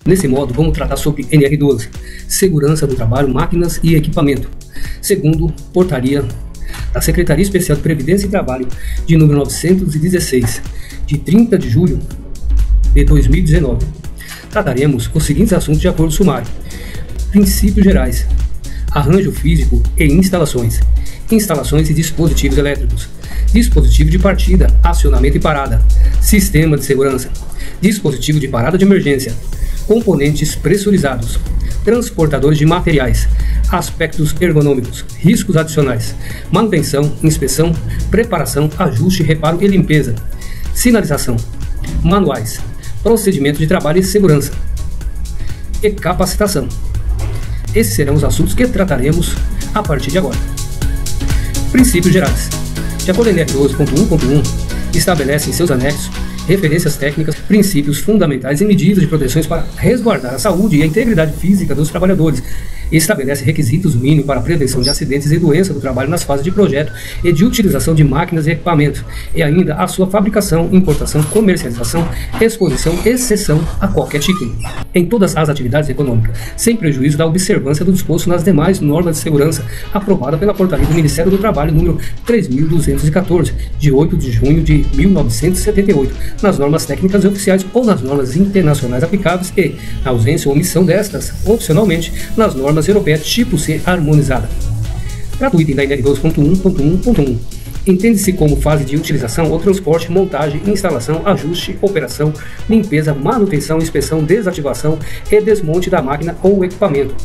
Nesse modo, vamos tratar sobre NR12, Segurança do Trabalho, Máquinas e Equipamento, segundo Portaria da Secretaria Especial de Previdência e Trabalho de número 916, de 30 de julho de 2019. Trataremos os seguintes assuntos de acordo sumário: princípios gerais, arranjo físico e instalações, instalações e dispositivos elétricos, dispositivo de partida, acionamento e parada, sistema de segurança, dispositivo de parada de emergência, componentes pressurizados, transportadores de materiais, aspectos ergonômicos, riscos adicionais, manutenção, inspeção, preparação, ajuste, reparo e limpeza, sinalização, manuais, procedimento de trabalho e segurança e capacitação. Esses serão os assuntos que trataremos a partir de agora. Princípios gerais. De acordo com a NR 12.1.1, estabelece em seus anexos referências técnicas, princípios fundamentais e medidas de proteções para resguardar a saúde e a integridade física dos trabalhadores. Estabelece requisitos mínimos para a prevenção de acidentes e doenças do trabalho nas fases de projeto e de utilização de máquinas e equipamentos, e ainda a sua fabricação, importação, comercialização, exposição e cessão a qualquer título, em todas as atividades econômicas, sem prejuízo da observância do disposto nas demais normas de segurança aprovada pela Portaria do Ministério do Trabalho número 3.214, de 8 de junho de 1978, nas normas técnicas e oficiais ou nas normas internacionais aplicáveis e, na ausência ou omissão destas, opcionalmente, nas normas europeias tipo C harmonizada. Trata o item da NR 12.1.1.1. Entende-se como fase de utilização ou transporte, montagem, instalação, ajuste, operação, limpeza, manutenção, inspeção, desativação e desmonte da máquina ou equipamento.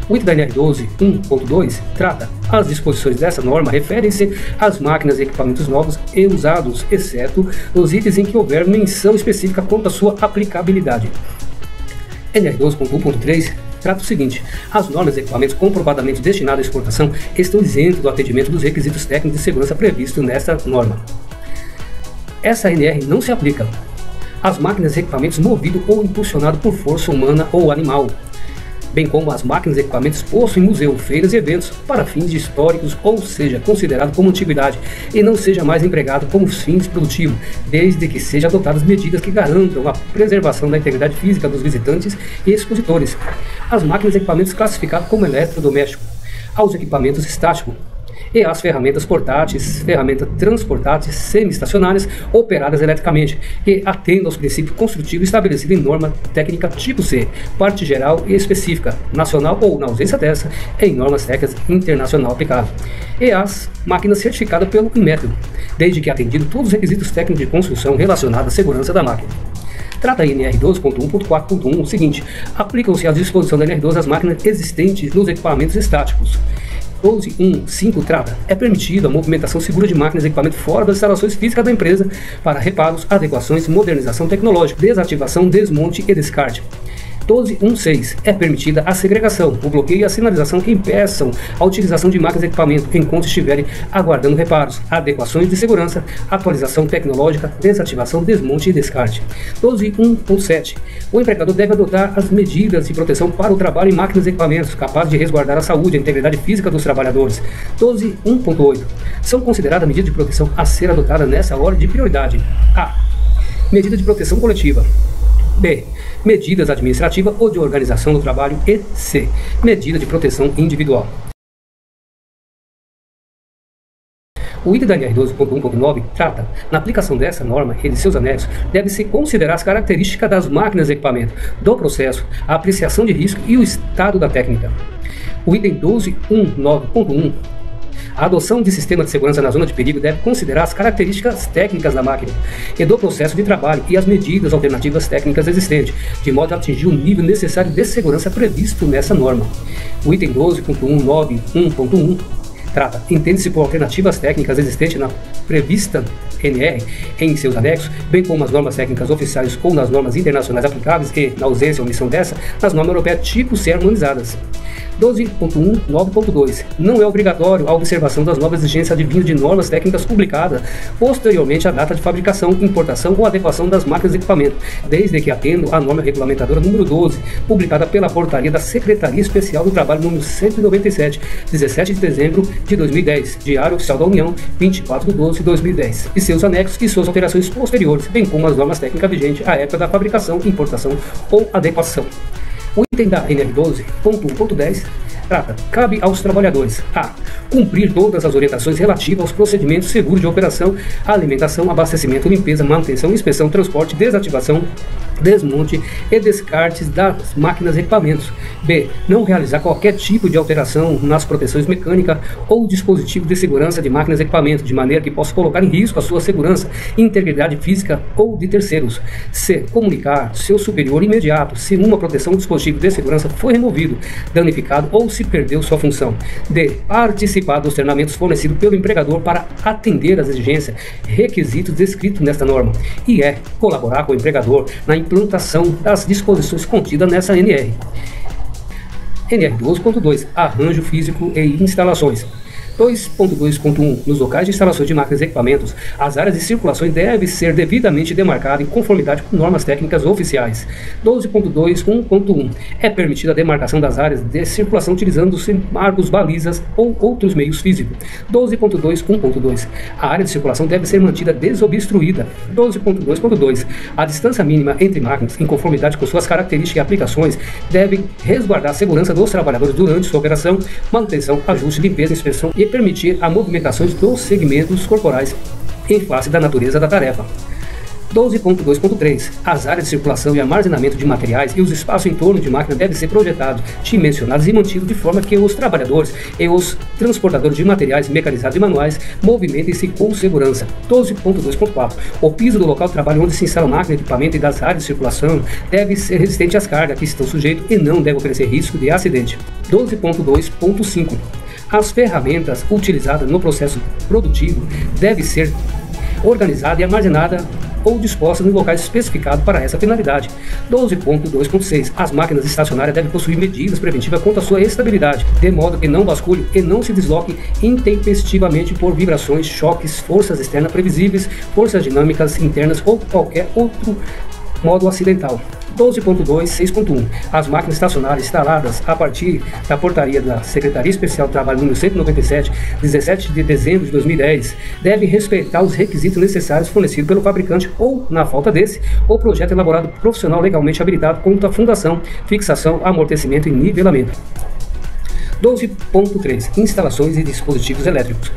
O item da NR 12.1.2 trata: as disposições dessa norma referem-se às máquinas e equipamentos novos e usados, exceto os itens em que houver menção específica quanto à sua aplicabilidade. NR 12.1.3 trata o seguinte: as normas e equipamentos comprovadamente destinados à exportação estão isentos do atendimento dos requisitos técnicos de segurança previstos nesta norma. Essa NR não se aplica às máquinas e equipamentos movidos ou impulsionados por força humana ou animal, bem como as máquinas e equipamentos expostos em museu, feiras e eventos para fins históricos, ou seja, considerado como antiguidade e não seja mais empregado como fins produtivos, desde que sejam adotadas medidas que garantam a preservação da integridade física dos visitantes e expositores. As máquinas e equipamentos classificados como eletrodomésticos, aos equipamentos estáticos e às ferramentas portáteis, ferramentas transportáteis semi-estacionárias operadas eletricamente, que atendam aos princípios construtivos estabelecidos em norma técnica tipo C, parte geral e específica, nacional ou, na ausência dessa, em normas técnicas internacional aplicáveis, e as máquinas certificadas pelo Inmetro, desde que atendido todos os requisitos técnicos de construção relacionados à segurança da máquina. Trata a NR 12.1.4.1 o seguinte: aplicam-se as disposições da NR 12 às máquinas existentes nos equipamentos estáticos. 12.1.5 trata: é permitida a movimentação segura de máquinas e equipamentos fora das instalações físicas da empresa para reparos, adequações, modernização tecnológica, desativação, desmonte e descarte. 12.1.6 é permitida a segregação, o bloqueio e a sinalização que impeçam a utilização de máquinas e equipamentos enquanto estiverem aguardando reparos, adequações de segurança, atualização tecnológica, desativação, desmonte e descarte. 12.1.7 o empregador deve adotar as medidas de proteção para o trabalho em máquinas e equipamentos capazes de resguardar a saúde e a integridade física dos trabalhadores. 12.1.8 são consideradas medidas de proteção a ser adotadas nessa ordem de prioridade: A. Medida de proteção coletiva. B. Medidas administrativas ou de organização do trabalho. E C. Medida de proteção individual. O item da NR 12.1.9 trata: na aplicação dessa norma e de seus anexos, deve-se considerar as características das máquinas e equipamentos, do processo, a apreciação de risco e o estado da técnica. O item 12.1.9.1 a adoção de sistema de segurança na zona de perigo deve considerar as características técnicas da máquina e do processo de trabalho e as medidas alternativas técnicas existentes, de modo a atingir o nível necessário de segurança previsto nessa norma. O item 12.1.9.1 trata: entende-se por alternativas técnicas existentes na prevista NR em seus anexos, bem como as normas técnicas oficiais ou nas normas internacionais aplicáveis e, na ausência ou omissão dessa, nas normas europeias tipo C harmonizadas. 12.1, 9.2. Não é obrigatório a observação das novas exigências advindas de normas técnicas publicadas posteriormente à data de fabricação, importação ou adequação das máquinas e equipamentos, desde que atendo à norma regulamentadora número 12, publicada pela portaria da Secretaria Especial do Trabalho número 197, 17 de dezembro de 2010, Diário Oficial da União, 24/12/2010, e seus anexos e suas alterações posteriores, bem como as normas técnicas vigentes à época da fabricação, importação ou adequação. O item da NR12.1.10 trata: cabe aos trabalhadores a cumprir todas as orientações relativas aos procedimentos seguros de operação, alimentação, abastecimento, limpeza, manutenção, inspeção, transporte, desativação, desmonte e descartes das máquinas e equipamentos. B. Não realizar qualquer tipo de alteração nas proteções mecânicas ou dispositivos de segurança de máquinas e equipamentos, de maneira que possa colocar em risco a sua segurança, integridade física ou de terceiros. C. Comunicar seu superior imediato se uma proteção ou dispositivo de segurança foi removido, danificado ou se perdeu sua função. D. Participar dos treinamentos fornecidos pelo empregador para atender às exigências, requisitos descritos nesta norma. E E. Colaborar com o empregador na implantação das disposições contidas nessa NR. NR12.2 Arranjo físico e instalações. 2.2.1 Nos locais de instalações de máquinas e equipamentos, as áreas de circulação devem ser devidamente demarcadas em conformidade com normas técnicas oficiais. 12.2.1 É permitida a demarcação das áreas de circulação utilizando-se marcos, balizas ou outros meios físicos. 12.2.1.2 A área de circulação deve ser mantida desobstruída. 12.2.2 A distância mínima entre máquinas, em conformidade com suas características e aplicações, deve resguardar a segurança dos trabalhadores durante sua operação, manutenção, ajuste, limpeza, inspeção e permitir a movimentação dos segmentos corporais em face da natureza da tarefa. 12.2.3 As áreas de circulação e armazenamento de materiais e os espaços em torno de máquina devem ser projetados, dimensionados e mantidos de forma que os trabalhadores e os transportadores de materiais mecanizados e manuais movimentem-se com segurança. 12.2.4 O piso do local de trabalho onde se instala máquina, equipamento e das áreas de circulação deve ser resistente às cargas que estão sujeitos e não deve oferecer risco de acidente. 12.2.5 As ferramentas utilizadas no processo produtivo devem ser organizadas e armazenadas ou dispostas em locais especificados para essa finalidade. 12.2.6 As máquinas estacionárias devem possuir medidas preventivas contra a sua estabilidade, de modo que não bascule e não se desloque intempestivamente por vibrações, choques, forças externas previsíveis, forças dinâmicas internas ou qualquer outro modo acidental. 12.2.6.1 As máquinas estacionárias instaladas a partir da portaria da Secretaria Especial do Trabalho número 197, 17 de dezembro de 2010, devem respeitar os requisitos necessários fornecidos pelo fabricante ou, na falta desse, o projeto elaborado profissional legalmente habilitado quanto à fundação, fixação, amortecimento e nivelamento. 12.3 Instalações e dispositivos elétricos.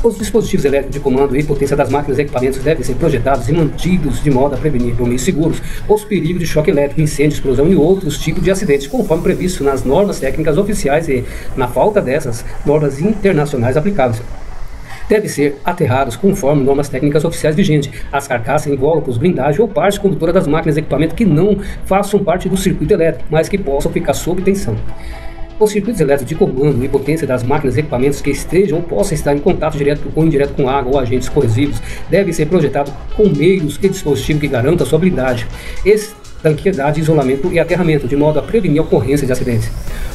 Os dispositivos elétricos de comando e potência das máquinas e equipamentos devem ser projetados e mantidos de modo a prevenir, por meios seguros, os perigos de choque elétrico, incêndio, explosão e outros tipos de acidentes, conforme previsto nas normas técnicas oficiais e, na falta dessas, normas internacionais aplicáveis. Devem ser aterrados conforme normas técnicas oficiais vigentes. As carcaças, invólucros, blindagem ou partes condutoras das máquinas e equipamentos que não façam parte do circuito elétrico, mas que possam ficar sob tensão. Os circuitos elétricos de comando e potência das máquinas e equipamentos que estejam ou possam estar em contato direto ou indireto com água ou agentes corrosivos devem ser projetados com meios e dispositivos que garantam a sua blindagem, estanqueidade, isolamento e aterramento, de modo a prevenir a ocorrência de acidentes.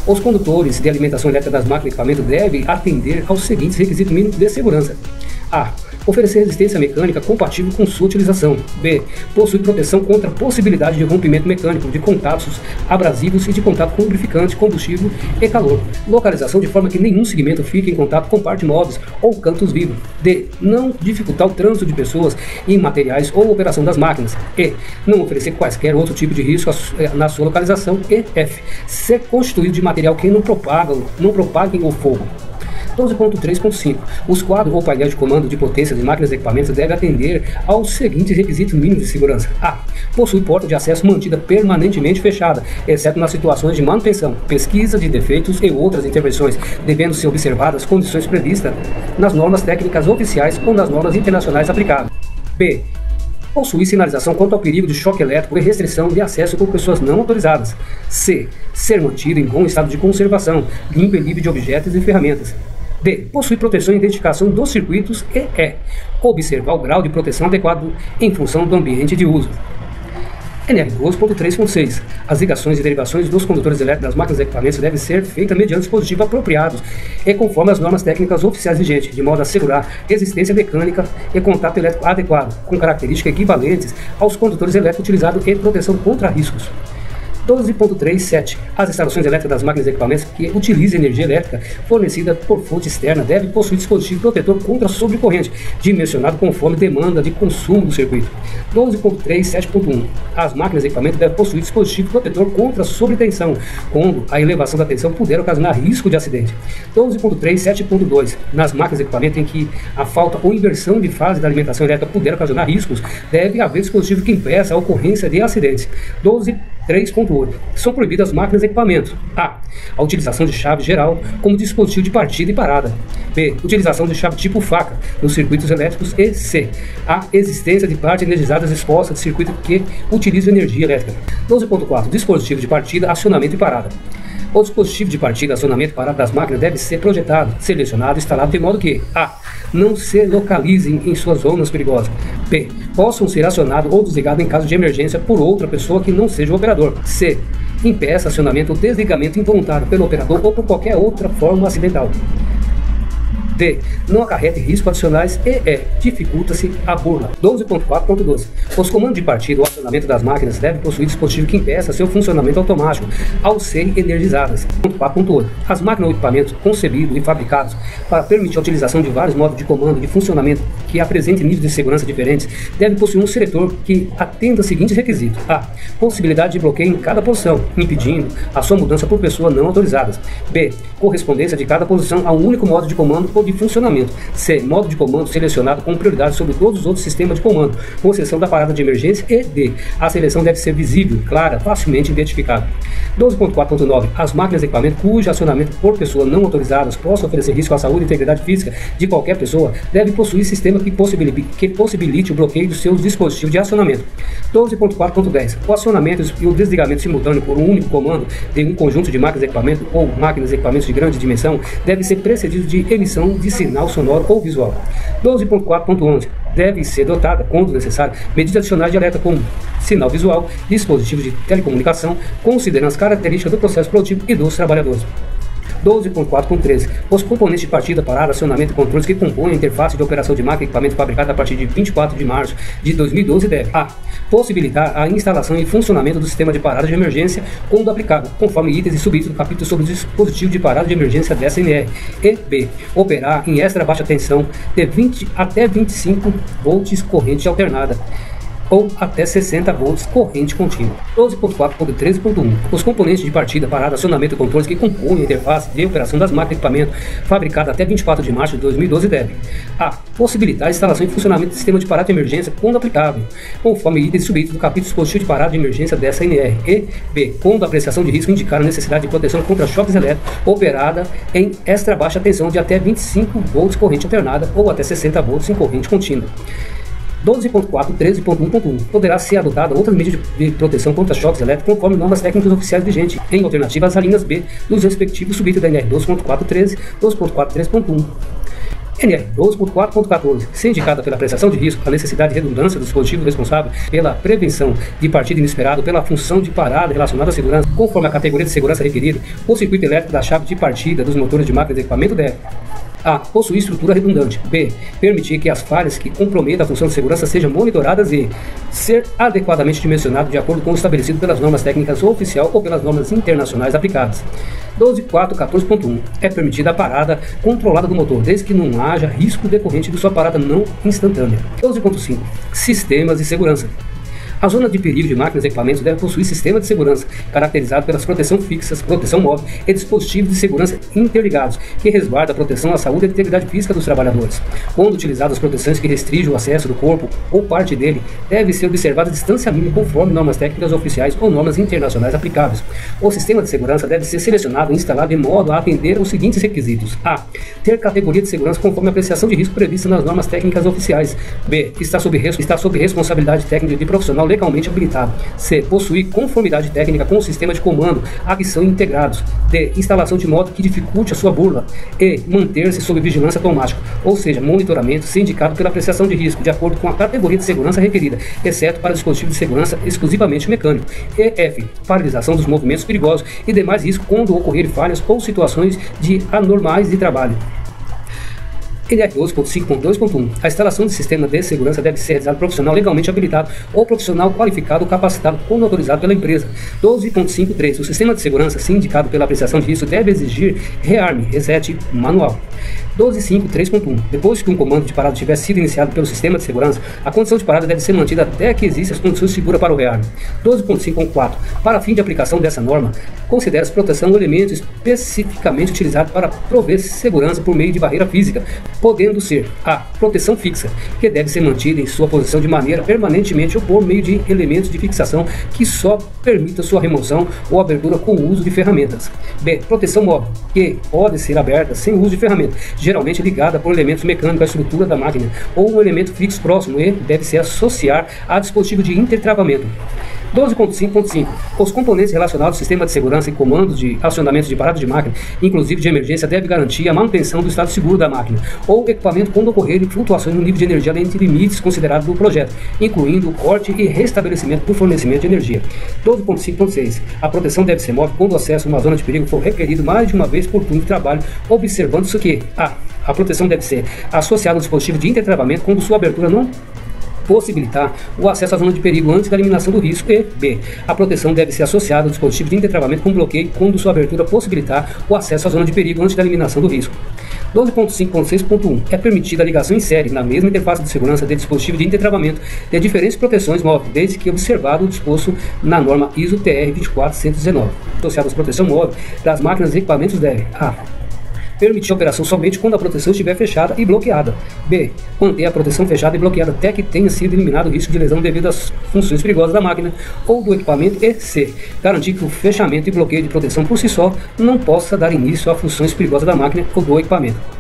Os condutores de alimentação elétrica das máquinas e equipamentos devem atender aos seguintes requisitos mínimos de segurança: A. Oferecer resistência mecânica compatível com sua utilização. B. Possuir proteção contra a possibilidade de rompimento mecânico, de contatos abrasivos e de contato com lubrificante, combustível e calor. Localização de forma que nenhum segmento fique em contato com partes móveis ou cantos vivos. D. Não dificultar o trânsito de pessoas e materiais ou operação das máquinas. E. Não oferecer quaisquer outro tipo de risco na sua localização. E. F. Ser constituído de material que não propaguem o fogo. 12.3.5 Os quadros ou painéis de comando de potência de máquinas e equipamentos devem atender aos seguintes requisitos mínimos de segurança. A. Possui porta de acesso mantida permanentemente fechada, exceto nas situações de manutenção, pesquisa de defeitos e outras intervenções, devendo ser observadas as condições previstas nas normas técnicas oficiais ou nas normas internacionais aplicadas. B. Possuir sinalização quanto ao perigo de choque elétrico e restrição de acesso por pessoas não autorizadas. C. Ser mantido em bom estado de conservação, limpo e livre de objetos e ferramentas. D. Possui proteção e identificação dos circuitos. E. Observar o grau de proteção adequado em função do ambiente de uso. NR 12.3.6. As ligações e derivações dos condutores elétricos das máquinas e equipamentos devem ser feitas mediante dispositivos apropriados e conforme as normas técnicas oficiais vigentes, de modo a assegurar resistência mecânica e contato elétrico adequado, com características equivalentes aos condutores elétricos utilizados e proteção contra riscos. 12.3.7. As instalações elétricas das máquinas e equipamentos que utilizem energia elétrica fornecida por fonte externa devem possuir dispositivo protetor contra sobrecorrente, dimensionado conforme demanda de consumo do circuito. 12.3.7.1. As máquinas e equipamentos devem possuir dispositivo protetor contra sobretensão, quando a elevação da tensão puder ocasionar risco de acidente. 12.3.7.2. Nas máquinas e equipamentos em que a falta ou inversão de fase da alimentação elétrica puder ocasionar riscos, deve haver dispositivo que impeça a ocorrência de acidentes. 12.3.8. São proibidas máquinas e equipamentos. A utilização de chave geral como dispositivo de partida e parada. B. Utilização de chave tipo faca nos circuitos elétricos. E C. A existência de partes energizadas expostas de circuito que utilizam energia elétrica. 12.4. Dispositivo de partida, acionamento e parada. O dispositivo de partida, acionamento e parada das máquinas deve ser projetado, selecionado e instalado de modo que a. Não se localizem em suas zonas perigosas. B. Possam ser acionados ou desligados em caso de emergência por outra pessoa que não seja o operador. C. Impeça acionamento ou desligamento involuntário pelo operador ou por qualquer outra forma acidental. D. Não acarrete riscos adicionais e E. Dificulta-se a burla. 12.4.12. Os comandos de partida ou acionamento das máquinas devem possuir dispositivo que impeça seu funcionamento automático ao serem energizadas. 4.8. As máquinas ou equipamentos concebidos e fabricados para permitir a utilização de vários modos de comando de funcionamento que apresentem níveis de segurança diferentes devem possuir um seletor que atenda os seguintes requisitos. A. Possibilidade de bloqueio em cada posição, impedindo a sua mudança por pessoas não autorizadas. B. Correspondência de cada posição a um único modo de comando ou de funcionamento. C. Modo de comando selecionado com prioridade sobre todos os outros sistemas de comando, com exceção da parada de emergência. E D. A seleção deve ser visível, clara, facilmente identificável. 12.4.9. As máquinas e equipamentos cujo acionamento por pessoas não autorizadas possa oferecer risco à saúde e integridade física de qualquer pessoa devem possuir sistema que possibilite o bloqueio dos seus dispositivos de acionamento. 12.4.10. O acionamento e o desligamento simultâneo por um único comando de um conjunto de máquinas e equipamentos ou máquinas e equipamentos de grande dimensão deve ser precedido de emissão de sinal sonoro ou visual. 12.4.11. Deve ser dotada, quando necessário, medidas adicionais de alerta como sinal visual, dispositivos de telecomunicação, considerando as características do processo produtivo e dos trabalhadores. 12.4.13. Os componentes de partida, parada, acionamento e controles que compõem a interface de operação de máquina e equipamento fabricada a partir de 24 de março de 2012 devem a. Possibilitar a instalação e funcionamento do sistema de parada de emergência quando aplicável, conforme itens e subitens do capítulo sobre o dispositivo de parada de emergência dessa NR. E B. Operar em extra baixa tensão de 20 até 25 volts corrente alternada ou até 60 volts corrente contínua. 12.4.13.1. Os componentes de partida, parada, acionamento e controles que compõem a interface de operação das máquinas e equipamento fabricada até 24 de março de 2012 devem a. Possibilitar a instalação e funcionamento do sistema de parada de emergência quando aplicável, conforme itens subitens do capítulo dispositivo de parada de emergência dessa NR. E B. Quando a apreciação de risco indicar a necessidade de proteção contra choques elétricos operada em extra baixa tensão de até 25 volts corrente alternada ou até 60 volts em corrente contínua. 12.4.13.1.1. Poderá ser adotada outras medidas de proteção contra choques elétricos conforme normas técnicas oficiais vigentes, em alternativa às linhas B dos respectivos subitens da NR 12.4.13, 12.4.13.1. NR 12.4.14. Se indicada pela apreciação de risco a necessidade de redundância do dispositivo responsável pela prevenção de partida inesperada ou pela função de parada relacionada à segurança, conforme a categoria de segurança requerida, o circuito elétrico da chave de partida dos motores de máquinas e equipamento deve a. Possuir estrutura redundante. B. Permitir que as falhas que comprometam a função de segurança sejam monitoradas e ser adequadamente dimensionado de acordo com o estabelecido pelas normas técnicas oficial ou pelas normas internacionais aplicadas. 12.4.14.1. É permitida a parada controlada do motor, desde que não haja risco decorrente de sua parada não instantânea. 12.5. Sistemas de segurança. A zona de perigo de máquinas e equipamentos deve possuir sistema de segurança, caracterizado pelas proteção fixas, proteção móvel e dispositivos de segurança interligados, que resguarda a proteção à saúde e à integridade física dos trabalhadores. Quando utilizadas proteções que restringem o acesso do corpo ou parte dele, deve ser observada a distância mínima conforme normas técnicas oficiais ou normas internacionais aplicáveis. O sistema de segurança deve ser selecionado e instalado de modo a atender os seguintes requisitos. A. Ter categoria de segurança conforme a apreciação de risco prevista nas normas técnicas oficiais. B. Está sob responsabilidade técnica de profissional legalmente habilitado. C. Possuir conformidade técnica com o sistema de comando, ação integrados. D. Instalação de modo que dificulte a sua burla. E. Manter-se sob vigilância automática, ou seja, monitoramento ser indicado pela apreciação de risco, de acordo com a categoria de segurança requerida, exceto para dispositivos de segurança exclusivamente mecânico. E. F. Paralisação dos movimentos perigosos e demais riscos quando ocorrerem falhas ou situações de anormais de trabalho. NR 12.5.2.1. A instalação de sistema de segurança deve ser realizada por profissional legalmente habilitado ou profissional qualificado ou capacitado quando autorizado pela empresa. 12.5.3. O sistema de segurança, se indicado pela apreciação de risco, deve exigir rearme, reset manual. 12.5.3.1. Depois que um comando de parada tiver sido iniciado pelo sistema de segurança, a condição de parada deve ser mantida até que existam as condições seguras para o rearme. 12.5.4. Para fim de aplicação dessa norma, considera-se proteção um elemento especificamente utilizado para prover segurança por meio de barreira física, podendo ser a proteção fixa, que deve ser mantida em sua posição de maneira permanentemente ou por meio de elementos de fixação que só permita sua remoção ou abertura com o uso de ferramentas. B. Proteção móvel, que pode ser aberta sem uso de ferramenta, geralmente ligada por elementos mecânicos à estrutura da máquina ou um elemento fixo próximo e deve se associar a dispositivo de intertravamento. 12.5.5. Os componentes relacionados ao sistema de segurança e comandos de acionamento de parada de máquina, inclusive de emergência, devem garantir a manutenção do estado seguro da máquina ou equipamento quando ocorrerem flutuações no nível de energia além de limites considerados do projeto, incluindo o corte e restabelecimento do fornecimento de energia. 12.5.6. A proteção deve ser móvel quando o acesso a uma zona de perigo for requerido mais de uma vez por turno de trabalho, observando-se que a proteção deve ser associada ao dispositivo de intertravamento quando sua abertura não possibilitar o acesso à zona de perigo antes da eliminação do risco. E B. A proteção deve ser associada ao dispositivo de intertravamento com bloqueio quando sua abertura possibilitar o acesso à zona de perigo antes da eliminação do risco. 12.5.6.1. É permitida a ligação em série na mesma interface de segurança de dispositivo de intertravamento de diferentes proteções móveis, desde que observado o disposto na norma ISO TR 24119. Associadas à proteção móvel das máquinas e equipamentos deve permitir a operação somente quando a proteção estiver fechada e bloqueada. B. Manter a proteção fechada e bloqueada até que tenha sido eliminado o risco de lesão devido às funções perigosas da máquina ou do equipamento. E C. Garantir que o fechamento e bloqueio de proteção por si só não possa dar início a funções perigosas da máquina ou do equipamento.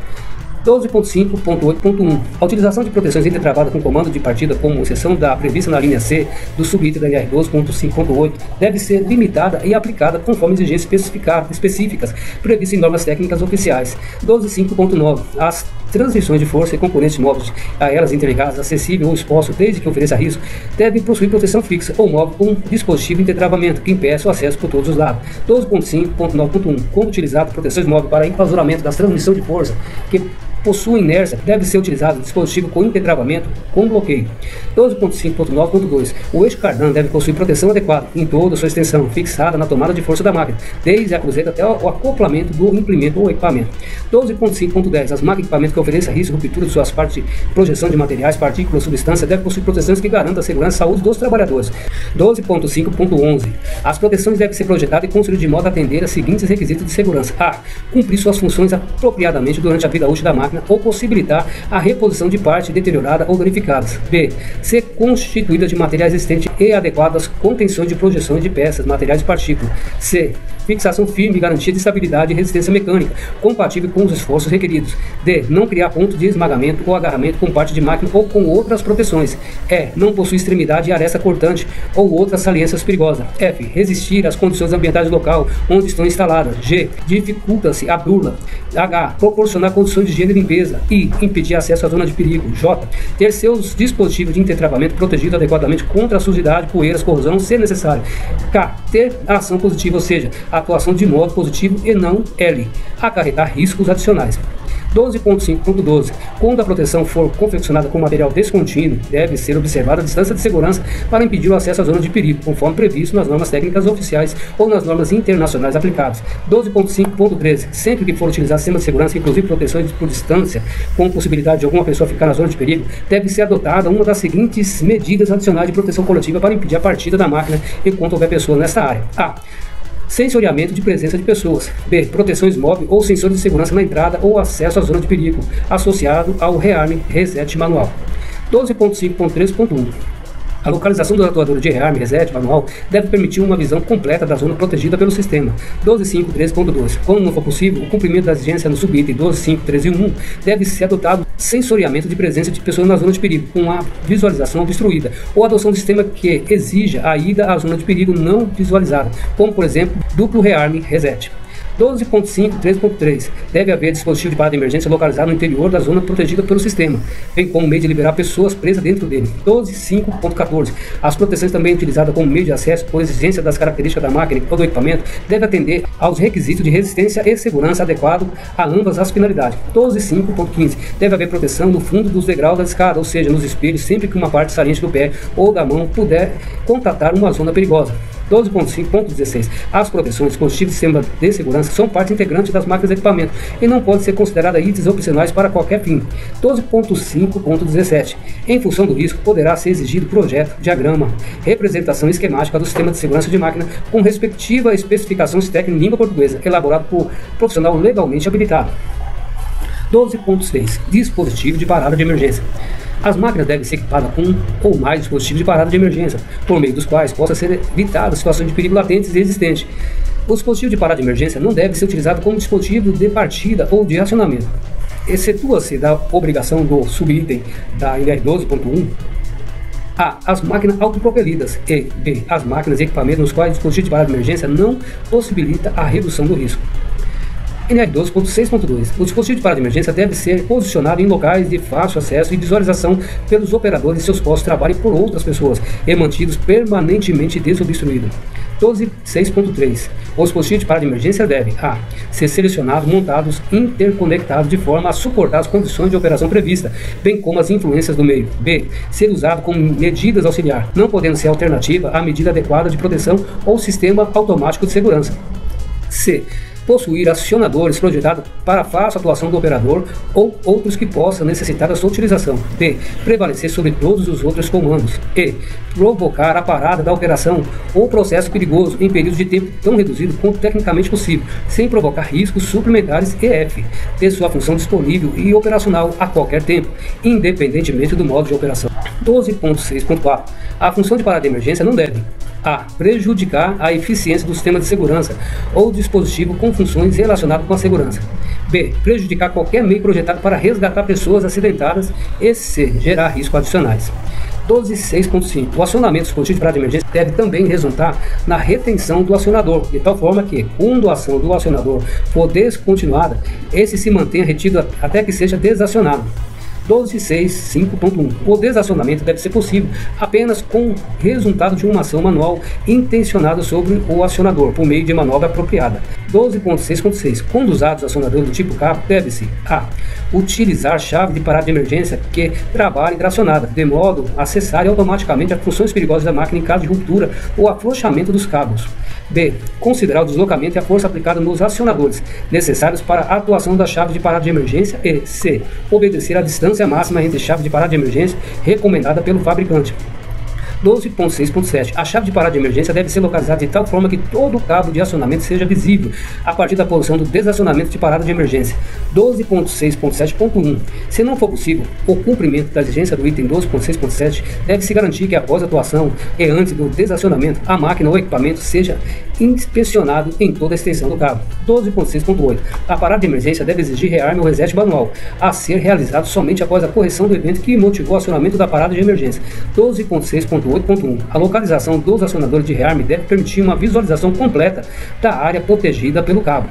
12.5.8.1. A utilização de proteções intertravadas com comando de partida, como exceção da prevista na linha C do subitem da NR 12.5.8, deve ser limitada e aplicada conforme exigências específicas previstas em normas técnicas oficiais. 12.5.9. As transmissões de força e componentes móveis a elas interligadas, acessível ou exposto, desde que ofereça risco, devem possuir proteção fixa ou móvel com dispositivo de intertravamento que impeça o acesso por todos os lados. 12.5.9.1. Quando utilizado proteções móveis para enclausuramento das transmissões de força que possuem inércia, deve ser utilizado dispositivo com intertravamento com bloqueio. 12.5.9.2. O eixo cardan deve possuir proteção adequada em toda a sua extensão, fixada na tomada de força da máquina, desde a cruzeta até o acoplamento do implemento ou equipamento. 12.5.10. As máquinas e equipamentos que ofereçam risco de ruptura de suas partes de projeção de materiais, partículas, substâncias, devem possuir proteções que garantam a segurança e saúde dos trabalhadores. 12.5.11. As proteções devem ser projetadas e construídas de modo a atender a seguintes requisitos de segurança: a. Cumprir suas funções apropriadamente durante a vida útil da máquina ou possibilitar a reposição de partes deterioradas ou danificadas. B. Ser constituída de materiais existentes e adequadas contenções de projeções de peças, materiais e partículas. C. Fixação firme e garantia de estabilidade e resistência mecânica, compatível com os esforços requeridos. D. Não criar pontos de esmagamento ou agarramento com parte de máquina ou com outras proteções. E. Não possui extremidade e aresta cortante ou outras saliências perigosas. F. Resistir às condições ambientais do local onde estão instaladas. G. Dificulta-se a burla. H. Proporcionar condições de higiene e limpeza. I. Impedir acesso à zona de perigo. J. Ter seus dispositivos de intertravamento protegidos adequadamente contra a sujidade, poeiras, corrosão, se necessário. K. Ter ação positiva, ou seja, atuação de modo positivo e não L. Acarretar riscos adicionais. 12.5.12. Quando a proteção for confeccionada com material descontínuo, deve ser observada a distância de segurança para impedir o acesso à zona de perigo, conforme previsto nas normas técnicas oficiais ou nas normas internacionais aplicadas. 12.5.13. Sempre que for utilizar sistema de segurança, inclusive proteções por distância, com possibilidade de alguma pessoa ficar na zona de perigo, deve ser adotada uma das seguintes medidas adicionais de proteção coletiva para impedir a partida da máquina enquanto houver pessoas nesta área. A. Sensoriamento de presença de pessoas. B. Proteções móveis ou sensores de segurança na entrada ou acesso à zona de perigo, associado ao rearme reset manual. 12.5.3.1. A localização dos atuadores de rearme reset manual deve permitir uma visão completa da zona protegida pelo sistema. 12.5.13.2. Quando não for possível, o cumprimento da exigência no subitem 12.5.13.1 deve ser adotado sensoriamento de presença de pessoas na zona de perigo, com a visualização obstruída, ou adoção de sistema que exija a ida à zona de perigo não visualizada, como por exemplo, duplo rearme reset. 12.5.3.3. Deve haver dispositivo de parada de emergência localizado no interior da zona protegida pelo sistema, bem como meio de liberar pessoas presas dentro dele. 12.5.14. As proteções também utilizadas como meio de acesso por exigência das características da máquina ou do equipamento deve atender aos requisitos de resistência e segurança adequados a ambas as finalidades. 12.5.15. Deve haver proteção no fundo dos degraus da escada, ou seja, nos espelhos, sempre que uma parte saliente do pé ou da mão puder contatar uma zona perigosa. 12.5.16. As proteções, dispositivos de sistema de segurança são parte integrante das máquinas de equipamento e não podem ser consideradas itens opcionais para qualquer fim. 12.5.17. Em função do risco, poderá ser exigido projeto, diagrama, representação esquemática do sistema de segurança de máquina com respectiva especificações técnicas em língua portuguesa, elaborado por profissional legalmente habilitado. 12.6. Dispositivo de parada de emergência. As máquinas devem ser equipadas com um ou mais dispositivos de parada de emergência, por meio dos quais possa ser evitada situações de perigo latentes e existentes. O dispositivo de parada de emergência não deve ser utilizado como dispositivo de partida ou de acionamento. Excetua-se da obrigação do subitem da NR 12.1 A. As máquinas autopropelidas e B. As máquinas e equipamentos nos quais o dispositivo de parada de emergência não possibilita a redução do risco. NR 12.6.2. O dispositivo de parada de emergência deve ser posicionado em locais de fácil acesso e visualização pelos operadores de seus postos de trabalho e por outras pessoas, e mantidos permanentemente desobstruídos. 12.6.3. O dispositivo de parada de emergência deve a. ser selecionados, montados, interconectados de forma a suportar as condições de operação previstas, bem como as influências do meio. B. Ser usado como medidas auxiliar, não podendo ser alternativa à medida adequada de proteção ou sistema automático de segurança. C. Possuir acionadores projetados para a fácil atuação do operador ou outros que possam necessitar da sua utilização. D. Prevalecer sobre todos os outros comandos. E. Provocar a parada da operação ou processo perigoso em períodos de tempo tão reduzido quanto tecnicamente possível, sem provocar riscos suplementares. E F. Ter sua função disponível e operacional a qualquer tempo, independentemente do modo de operação. 12.6.4. A função de parada de emergência não deve a. prejudicar a eficiência do sistema de segurança ou dispositivo com funções relacionadas com a segurança. B. Prejudicar qualquer meio projetado para resgatar pessoas acidentadas e C. Gerar riscos adicionais. 12.6.5. O acionamento do dispositivo de parada de emergência deve também resultar na retenção do acionador, de tal forma que, quando a ação do acionador for descontinuada, esse se mantenha retido até que seja desacionado. 12.6.5.1. O desacionamento deve ser possível apenas com resultado de uma ação manual intencionada sobre o acionador, por meio de manobra apropriada. 12.6.6. Quando usados acionadores do tipo cabo, deve-se a. utilizar chave de parada de emergência que trabalhe tracionada, de modo a cessar automaticamente as funções perigosas da máquina em caso de ruptura ou afrouxamento dos cabos. B. Considerar o deslocamento e a força aplicada nos acionadores necessários para a atuação da chave de parada de emergência e C. Obedecer a distância máxima entre chave de parada de emergência recomendada pelo fabricante. 12.6.7. A chave de parada de emergência deve ser localizada de tal forma que todo o cabo de acionamento seja visível a partir da posição do desacionamento de parada de emergência. 12.6.7.1. Se não for possível o cumprimento da exigência do item 12.6.7, deve-se garantir que após a atuação e antes do desacionamento, a máquina ou equipamento seja inspecionado em toda a extensão do cabo. 12.6.8. A parada de emergência deve exigir rearme ou reset manual, a ser realizado somente após a correção do evento que motivou o acionamento da parada de emergência. 12.6.8.1. A localização dos acionadores de rearme deve permitir uma visualização completa da área protegida pelo cabo.